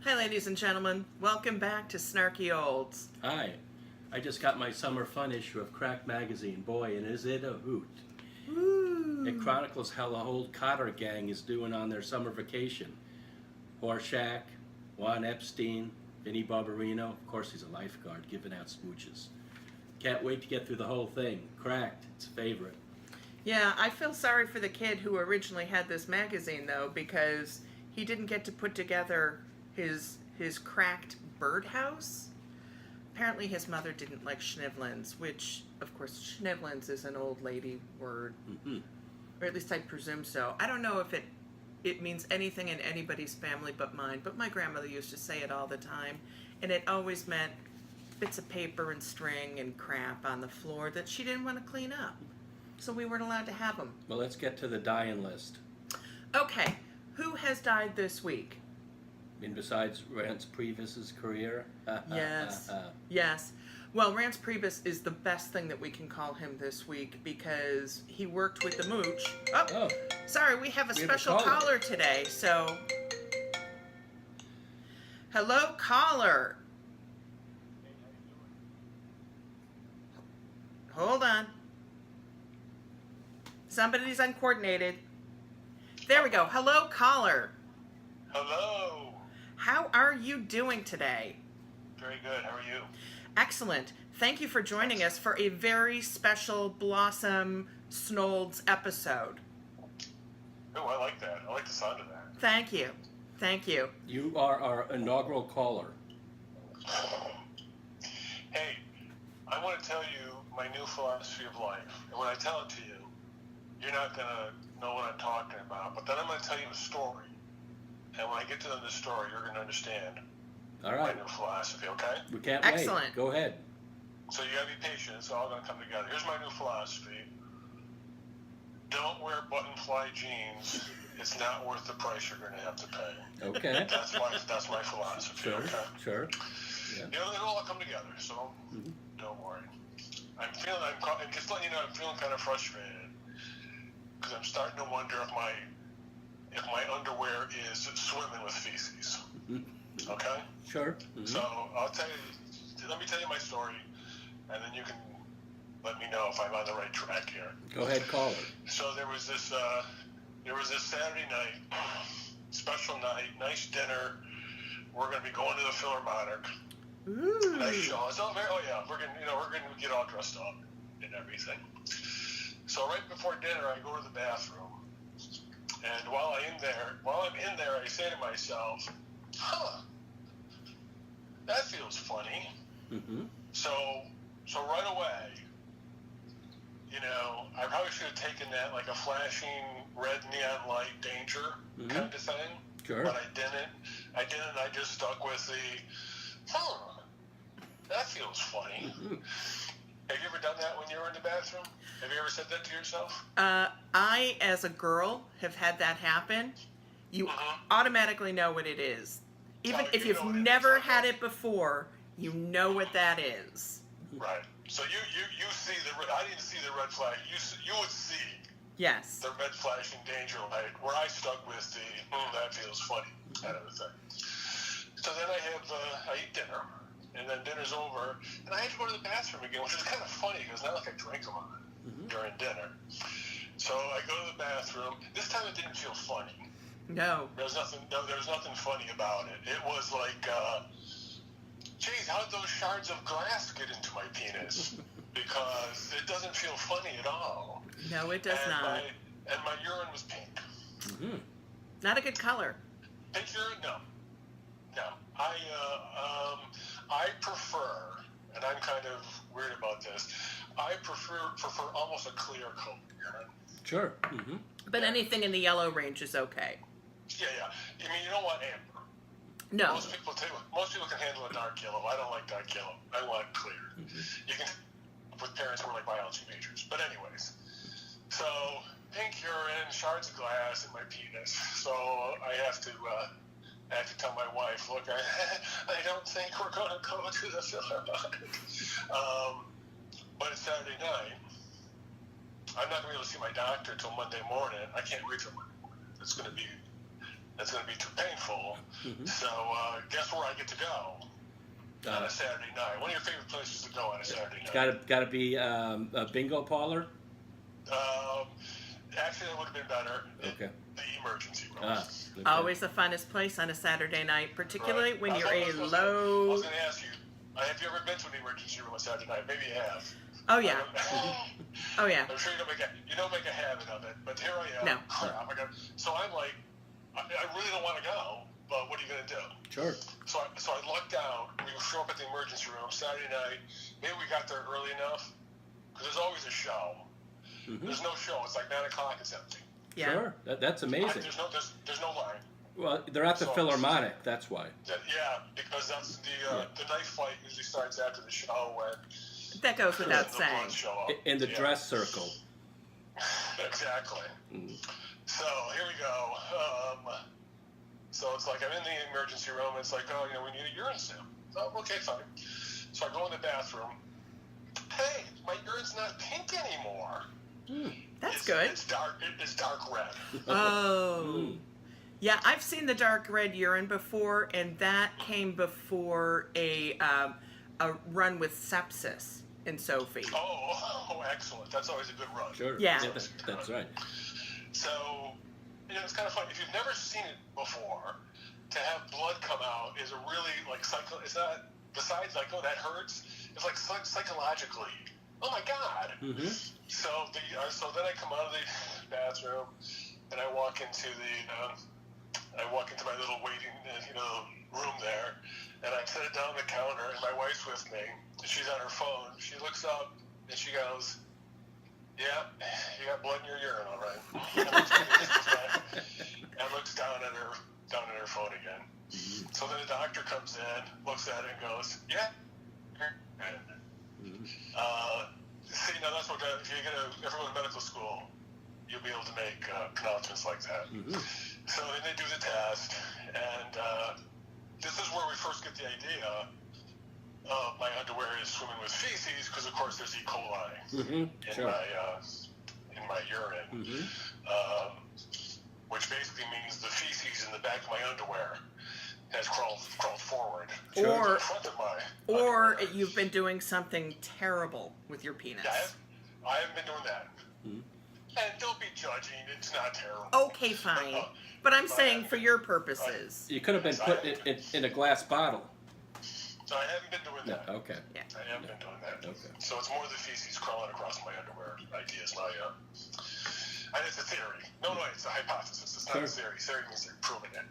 Hi, ladies and gentlemen. Welcome back to Snarky Olds. Hi. I just got my summer fun issue of Crack magazine. Boy, and is it a hoot. Ooh. It chronicles how the whole Cotter gang is doing on their summer vacation. Horshack, Juan Epstein, Vinny Barbarino. Of course, he's a lifeguard giving out smooches. Can't wait to get through the whole thing. Cracked. It's a favorite. Yeah, I feel sorry for the kid who originally had this magazine, though, because he didn't get to put together his cracked birdhouse. Apparently his mother didn't like schnivelins, which, of course, schnivelins is an old lady word. Mm-hmm. Or at least I presume so. I don't know if it means anything in anybody's family but mine, but my grandmother used to say it all the time, and it always meant bits of paper and string and crap on the floor that she didn't want to clean up. So we weren't allowed to have them. Well, let's get to the dying list. Okay, who has died this week? And besides Rance Priebus's career? Yes. Yes. Well, Rance Priebus is the best thing that we can call him this week because he worked with the Mooch. Oh, sorry, we have a special caller today, so... Hello, caller. Hold on. Somebody's uncoordinated. There we go. Hello, caller. Hello. How are you doing today? Very good. How are you? Excellent. Thank you for joining us for a very special Blossom Snolds episode. Oh, I like that. I like the sound of that. Thank you. Thank you. You are our inaugural caller. Hey, I want to tell you my new philosophy of life. And when I tell it to you, you're not going to know what I'm talking about. But then I'm going to tell you a story. And when I get to the story, you're going to understand All right. my new philosophy, okay? We can't Excellent. wait. Go ahead. So you got to be patient. It's all going to come together. Here's my new philosophy. Don't wear button-fly jeans. It's not worth the price you're going to have to pay. Okay. That's my philosophy, Sure. okay? Sure. Yeah. You know, it'll all come together, so don't worry. I'm just letting you know, I'm feeling kind of frustrated because I'm starting to wonder if my underwear is swimming with feces. Okay? Sure. So let me tell you my story, and then you can let me know if I'm on the right track here. Go ahead, caller. So there was this Saturday night, special night, nice dinner. We're going to be going to the Philharmonic. Ooh. Nice show. We're gonna get all dressed up and everything. So right before dinner, I go to the bathroom, and while I'm in there, I say to myself, that feels funny. Mm-hmm. So right away, I probably should have taken that like a flashing red neon light danger kind of thing. Sure. But I didn't. I just stuck with the, that feels funny. Mm-hmm. Have you ever done that when you were in the bathroom? Have you ever said that to yourself? I, as a girl, have had that happen. You automatically know what it is. Even if you've never had it before, you know what that is. Right. So you see I didn't see the red flag. You would see Yes. the red flashing danger light, where I stuck with the, that feels funny kind of a thing. So then I eat dinner, and then dinner's over, and I had to go to the bathroom again, which is kind of funny, because not like I drank a lot during dinner. So I go to the bathroom. This time it didn't feel funny. No. There was nothing funny about it. It was like, geez, how did those shards of glass get into my penis? Because it doesn't feel funny at all. No, it does not. And my urine was pink. Mm-hmm. Not a good color. Pink urine? No. I prefer, and I'm kind of weird about this, I prefer almost a clear color urine. Sure. Mm-hmm. But anything in the yellow range is okay. Yeah. I mean, you don't want amber. No. Most people can handle a dark yellow. I don't like dark yellow. I want clear. Mm-hmm. You can with parents who are like biology majors. But anyways, so pink urine, shards of glass in my penis. So I have to tell my wife, look, I don't think we're going to go to the Philharmonic. But it's Saturday night. I'm not going to be able to see my doctor until Monday morning. I can't wait till Monday morning. It's going to be It's going to be too painful. Mhm. So guess where I get to go on a Saturday night? One of your favorite places to go on a Saturday night? It's got to be a bingo parlor. Actually, that would have been better. Okay. The emergency room. Okay. Always the funnest place on a Saturday night, particularly Right. when I you're was a gonna- I low. was going to ask you, have you ever been to an emergency room on Saturday night? Maybe you have. Oh yeah, oh yeah. I'm sure you don't make a habit of it, but here I am. No. Crap, so I'm like, I really don't want to go, but what are you going to do? Sure. So I lucked out. We show up at the emergency room Saturday night. Maybe we got there early enough, because there's always a show. Mm-hmm. There's no show. It's like 9 o'clock. It's empty. Yeah. Sure. That's amazing. There's no line. Well, they're at the So- Philharmonic. That's why. Yeah, because that's the knife fight usually starts after the show when That goes without the blood saying. show up. In the Yeah. dress circle. Exactly. Mm. So here we go. So it's like I'm in the emergency room. It's like, oh, we need a urine sample. Oh, okay, fine. So I go in the bathroom. Hey, my urine's not pink anymore. That's good. It's dark. It's dark red. Oh. Mm. Yeah, I've seen the dark red urine before, and that came before a run with sepsis in Sophie. Oh, excellent. That's always a good run. Sure. Yeah. That's right. So, it's kind of fun. If you've never seen it before, to have blood come out is a really, it's not, besides like, oh, that hurts, it's like psychologically, oh my God. Mm-hmm. So then I come out of the bathroom, and I walk into my little waiting, room there, and I sit down on the counter, and my wife's with me, and she's on her phone. She looks up, and she goes, yeah, you got blood in your urine, all right. And looks down at her phone again. Mm-hmm. So then the doctor comes in, looks at it, and goes, yeah. Mm-hmm. See, now that's what, if you ever go to medical school, you'll be able to make pronouncements like that. Mm-hmm. So then they do the test, and this is where we first get the idea of my underwear is swimming with feces, because of course there's E. coli Mm-hmm. Sure. in my urine, Mm-hmm. which basically means the feces in the back of my underwear has crawled forward Sure. to the front of my Or underwear. you've been doing something terrible with your penis. Yeah, I haven't been doing that. Mm-hmm. And don't be judging; it's not terrible. Okay, fine. But I'm saying for your purposes. You could have been put in a glass bottle. So I haven't been doing No. that. Okay. I haven't been doing that. Okay. So it's more the feces crawling across my underwear idea is my, and it's a theory. No, it's a hypothesis. It's not a theory. Theory means they're proving it.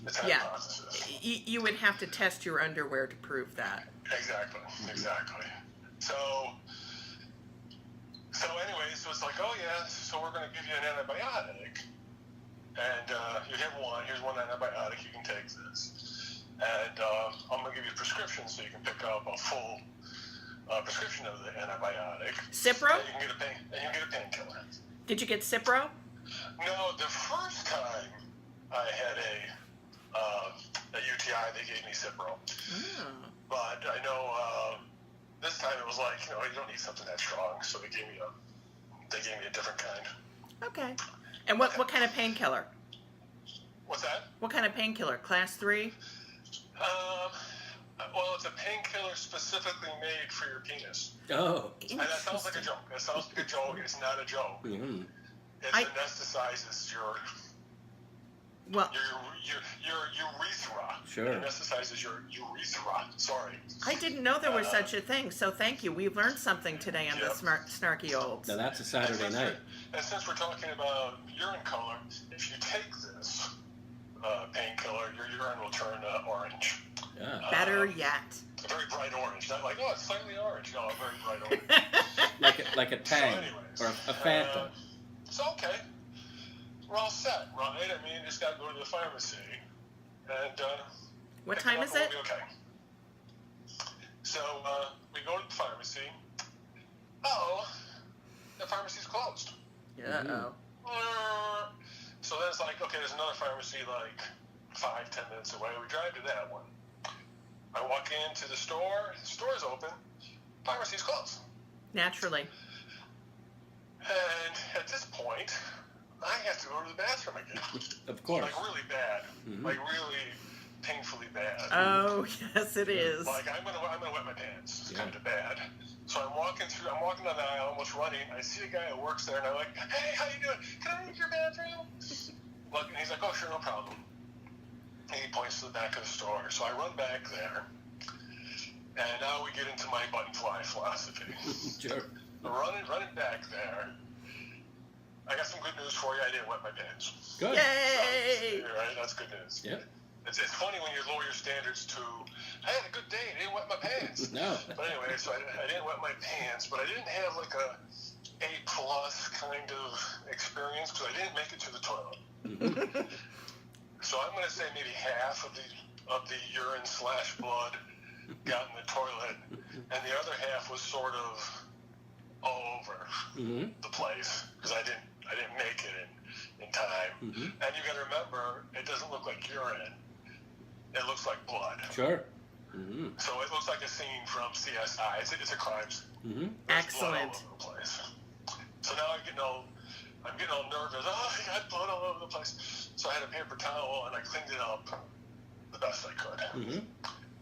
It's a Yeah. hypothesis. You would have to test your underwear to prove that. Exactly. So anyway, so it's like, oh yeah, so we're going to give you an antibiotic, and you have one. Here's one antibiotic. You can take this, and I'm going to give you a prescription so you can pick up a full prescription of the antibiotic. Cipro? And you can get a painkiller. Did you get Cipro? No, the first time I had a UTI, they gave me Cipro. Oh. But I know this time it was like, you don't need something that strong, so they gave me a different kind. Okay. And what kind of painkiller? What's that? What kind of painkiller? Class 3? Well, it's a painkiller specifically made for your penis. Oh. And that sounds like a joke. It sounds like a joke. It's not a joke. Mm-hmm. It anesthetizes your urethra. Sure. It anesthetizes your urethra. Sorry. I didn't know there was such a thing, so thank you. We've learned something today on the Snarky Olds. Now that's a Saturday night. And since we're talking about urine color, if you take this painkiller, your urine will turn orange. Yeah. Better yet. A very bright orange. Not like, oh, it's slightly orange. No, a very bright orange. Like a Tang So anyways, or a Phantom. So, okay. We're all set, right? I mean, you just got to go to the pharmacy. And What pick time up is and it? we'll be okay. So we go to the pharmacy. Oh, the pharmacy's closed. Uh-oh. So then it's like, okay, there's another pharmacy like 5-10 minutes away. We drive to that one. I walk into the store's open, pharmacy's closed. Naturally. And at this point, I have to go to the bathroom again. Of course. Like really bad. Like really painfully bad. Oh, yes, it is. Like I'm gonna wet my pants. It's kind of bad. So I'm walking down the aisle, almost running. I see a guy who works there, and I'm like, "Hey, how you doing? Can I use your bathroom?" Look, and he's like, "Oh, sure, no problem." And he points to the back of the store. So I run back there, and now we get into my button fly philosophy. Sure. Running back there. I got some good news for you. I didn't wet my pants. Good. Yay! So, right, that's good news. Yeah. It's funny when you lower your standards to, I had a good day, I didn't wet my pants. No. But anyway, so I didn't wet my pants, but I didn't have like a A+ kind of experience because I didn't make it to the toilet. So I'm going to say maybe half of the urine / blood got in the toilet, and the other half was sort of all over the place because I didn't make it in time. And you got to remember, it doesn't look like urine. It looks like blood. Sure. So it looks like a scene from CSI. It's a crime scene. Excellent. Blood all over the place. So now I'm getting all nervous. Oh, I got blood all over the place. So I had a paper towel and I cleaned it up the best I could.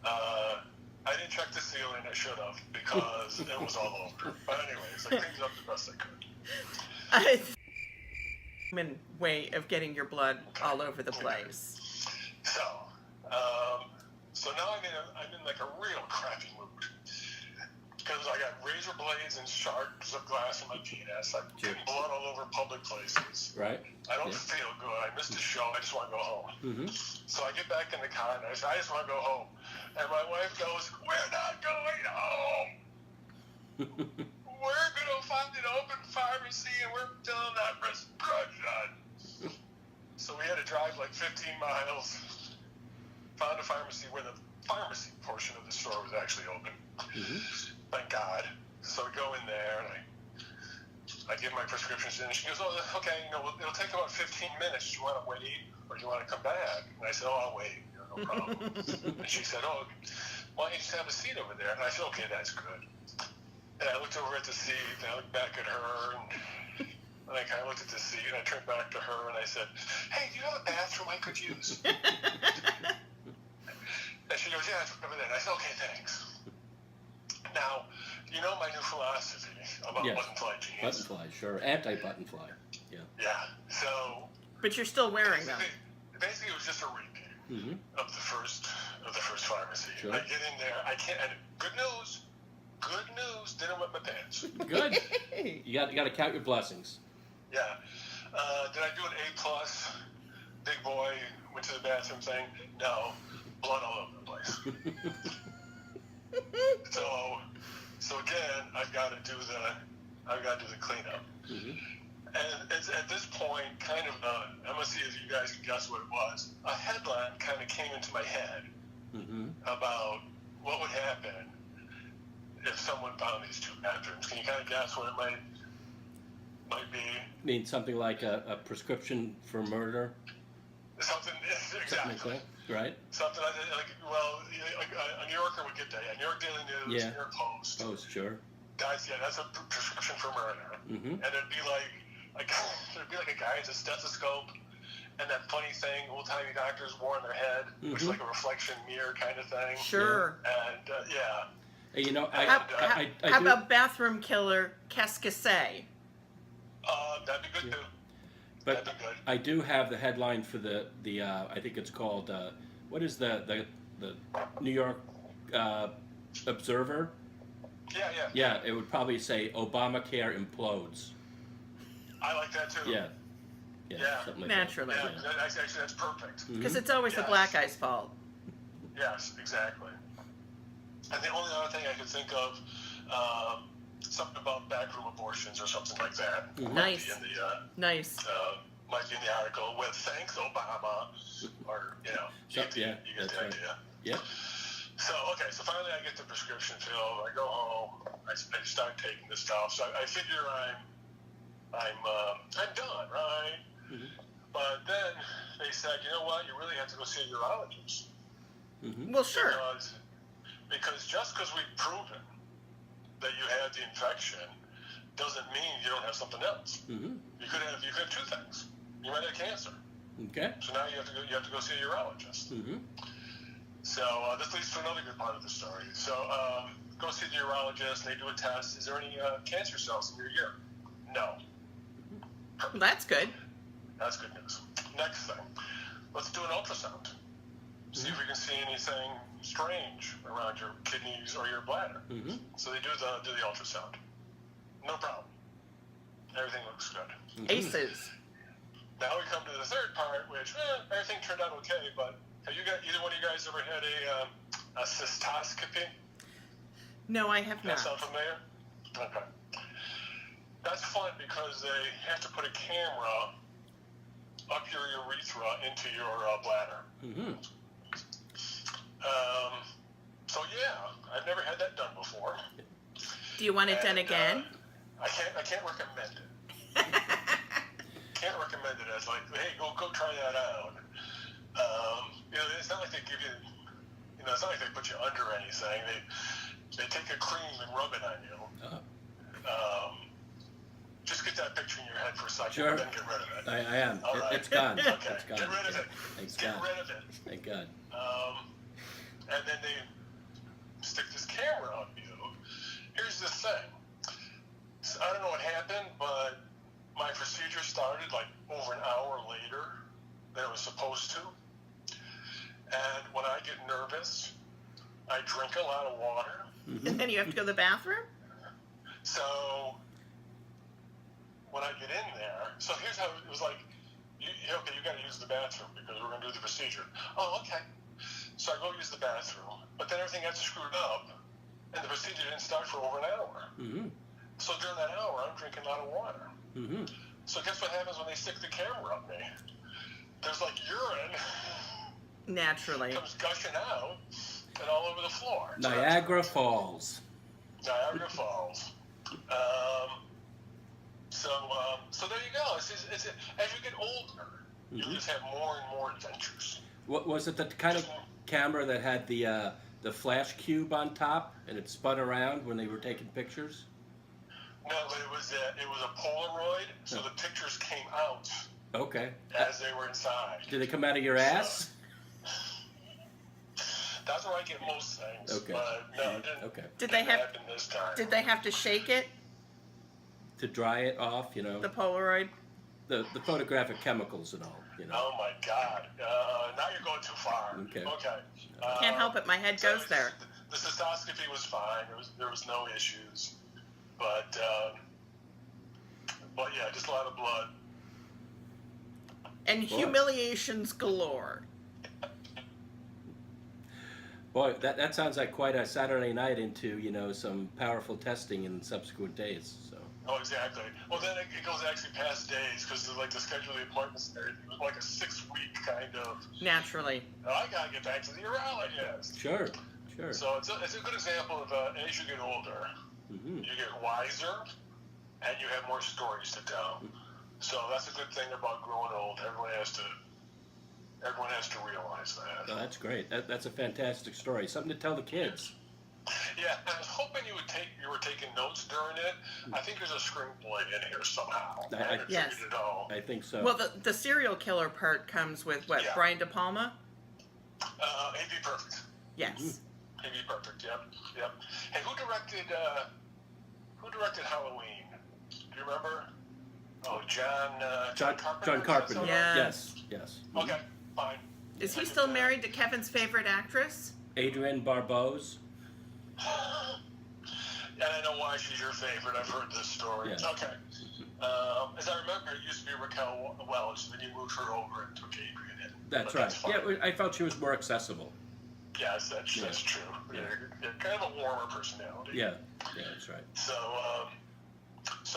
I didn't check the ceiling. I should have because it was all over. But anyways, I cleaned it up the best I could. Human way of getting your blood all over the place. So now I'm in like a real crappy mood because I got razor blades and shards of glass in my penis. I'm getting blood all over public places. Right. I don't feel good. I missed the show. I just want to go home. So I get back in the car and I say, I just want to go home. And my wife goes, "We're not going home. We're going to find an open pharmacy and we're filling that prescription." So we had to drive like 15 miles. Found a pharmacy where the pharmacy portion of the store was actually open. Thank God. So we go in there and I give my prescriptions in and she goes, "Oh, okay, it'll take about 15 minutes. Do you want to wait or do you want to come back?" And I said, "Oh, I'll wait. No problem." And she said, "Oh, why don't you just have a seat over there?" And I said, "Okay, that's good." And I looked over at the seat and I looked back at her and I kind of looked at the seat and I turned back to her and I said, "Hey, do you have a bathroom I could use?" And she goes, "Yeah, it's over there." And I said, "Okay, thanks." Now, you know my new philosophy about button fly jeans. Button fly, sure. Anti-button fly. Yeah. Yeah. So. But you're still wearing them. Basically, it was just a repeat of the first pharmacy. Sure. I get in there. I can't. And good news. Didn't wet my pants. Good. You got to count your blessings. Yeah. Did I do an A+? Big boy went to the bathroom thing. No. Blood all over the place. So again, I've got to do the cleanup. And it's at this point, kind of, I'm gonna see if you guys can guess what it was. A headline kind of came into my head about what would happen if someone found these two bathrooms. Can you kind of guess what it might be? I mean, something like a prescription for murder? Something, exactly. Something like that, right? Something like a New Yorker would get that. Yeah, New York Daily News, New York Post. Oh, sure. Guys, that's a prescription for murder. And it'd be like a guy with a stethoscope and that funny thing old-timey doctors wore on their head, which is like a reflection mirror kind of thing. Sure. And, Hey, you know, how about bathroom killer Cascase? That'd be good, too. But I do have the headline for the I think it's called, what is the New York Observer? Yeah, it would probably say Obamacare implodes. I like that too. Yeah. Something like Naturally. That. Yeah, actually, that's perfect. Because it's always the black guy's fault. Yes, exactly. And the only other thing I could think of, something about backroom abortions or something like that. Nice. Nice. Might be in the article with "Thanks Obama," or you get the idea. Yeah. So so finally I get the prescription filled. I go home. I start taking the stuff. So I figure I'm done, right? But then they said, you know what? You really have to go see a urologist. Well, sure. Because just because we've proven that you had the infection doesn't mean you don't have something else. Mm-hmm. You could have two things. You might have cancer. Okay. So now you have to go see a urologist. Mm-hmm. So this leads to another good part of the story. So go see the urologist. They do a test. Is there any cancer cells in your urine? No. Well, that's good. That's good news. Next thing, let's do an ultrasound. See if we can see anything strange around your kidneys or your bladder. Mm-hmm. So they do the ultrasound. No problem. Everything looks good. Mm-hmm. Aces. Now we come to the third part, which everything turned out okay. But have you got either one of you guys ever had a cystoscopy? No, I have That not. sound familiar? Okay. That's fun because they have to put a camera up your urethra into your bladder. Mm-hmm. So yeah, I've never had that done before. Do you want it done again? I can't recommend it. Can't recommend it as like, hey, go try that out. It's not like they give you, it's not like they put you under anything. They take a cream and rub it on you. Just get that picture in your head for a second, Sure. and then get rid of it. I am. All right. It's gone. Okay, It's gone. get rid of it. Thanks Get God. rid of it. Thank God. And then they stick this camera on you. Here's the thing. So I don't know what happened, but my procedure started like over an hour later than it was supposed to. And when I get nervous, I drink a lot of water. Mm-hmm. And then you have to go to the bathroom? So when I get in there, so here's how it was like, you got to use the bathroom because we're going to do the procedure. Oh, okay. So I go use the bathroom, but then everything got screwed up, and the procedure didn't start for over an hour. Mm-hmm. So during that hour, I'm drinking a lot of water. Mm-hmm. So guess what happens when they stick the camera up me? There's like urine Naturally. comes gushing out and all over the floor. So Niagara Falls. Niagara Falls. So there you go. It's as you get older, you just have more and more adventures. What was it? The kind of camera that had the flash cube on top and it spun around when they were taking pictures? No, but it was a Polaroid, so the pictures came out Okay. as they were inside. Did they come out of your ass? That's where I get most things. Okay. But no, it didn't. Okay. Did they have happen this time? Did they have to shake it? To dry it off, The Polaroid? the photographic chemicals and all, Oh my God! Now you're going too far. Okay. Can't help it. My head goes there. The cystoscopy was fine. There was no issues, but yeah, just a lot of blood. And humiliations galore. Boy, that sounds like quite a Saturday night into, some powerful testing in subsequent days. So. Oh, exactly. Well, then it goes actually past days because like to schedule the appointments and everything. It was like a 6-week kind of. Naturally. Oh, I gotta get back to the urologist. Sure. So it's a good example of as you get older, you get wiser, and you have more stories to tell. So that's a good thing about growing old. Everyone has to realize that. Oh, that's great. That's a fantastic story. Something to tell the kids. Yeah, I was hoping you were taking notes during it. I think there's a screenplay in here somehow. I haven't Yes. figured it all. I think so. Well, the serial killer part comes with what? Yeah. Brian De Palma? He'd be perfect. Yes. He'd be perfect. Yep. Hey, who directed Halloween? Do you remember? Oh, John Carpenter. John Carpenter. Yes. Yes. Okay, fine. Is he still married to Kevin's favorite actress? Adrienne Barbeau's. And I know why she's your favorite. I've heard this story. Yeah. Okay. As I remember, it used to be Raquel Welch, then you moved her over and took Adrian in. That's But right. fine. Yeah, I felt she was more accessible. Yes, that's true. Yeah. You're kind of a warmer personality. Yeah, that's right. So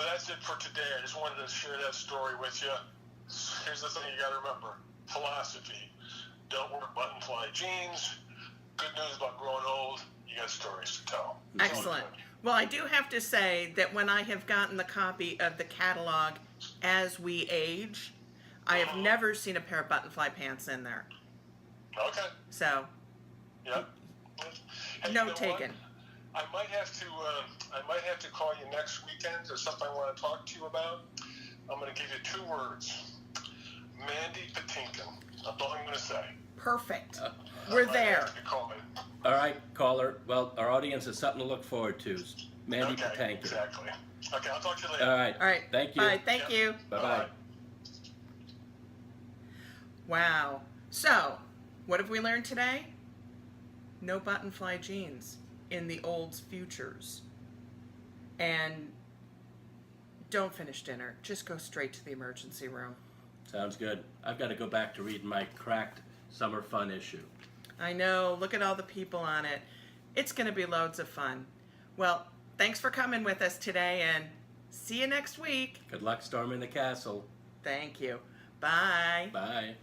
that's it for today. I just wanted to share that story with you. Here's the thing you got to remember. Philosophy. Don't wear button-fly jeans. Good news about growing old. You got stories to tell. Excellent. Well, I do have to say that when I have gotten the copy of the catalog As We Age, I have never seen a pair of button-fly pants in there. Okay. So, Yep. Hey, you know note what? taken. I might have to call you next weekend. There's something I want to talk to you about. I'm going to give you 2 words. Mandy Patinkin. That's all I'm going to say. Perfect. We're there. You call me. All right, caller. Well, our audience has something to look forward to. Mandy Okay, Patinkin. exactly. Okay, I'll talk to you later. All right. All right. Thank you. Bye. Thank Yeah. you. Bye-bye. Bye-bye. Wow. So, what have we learned today? No button fly jeans in the old futures. And don't finish dinner. Just go straight to the emergency room. Sounds good. I've got to go back to reading my cracked summer fun issue. I know. Look at all the people on it. It's going to be loads of fun. Well, thanks for coming with us today, and see you next week. Good luck storming the castle. Thank you. Bye. Bye.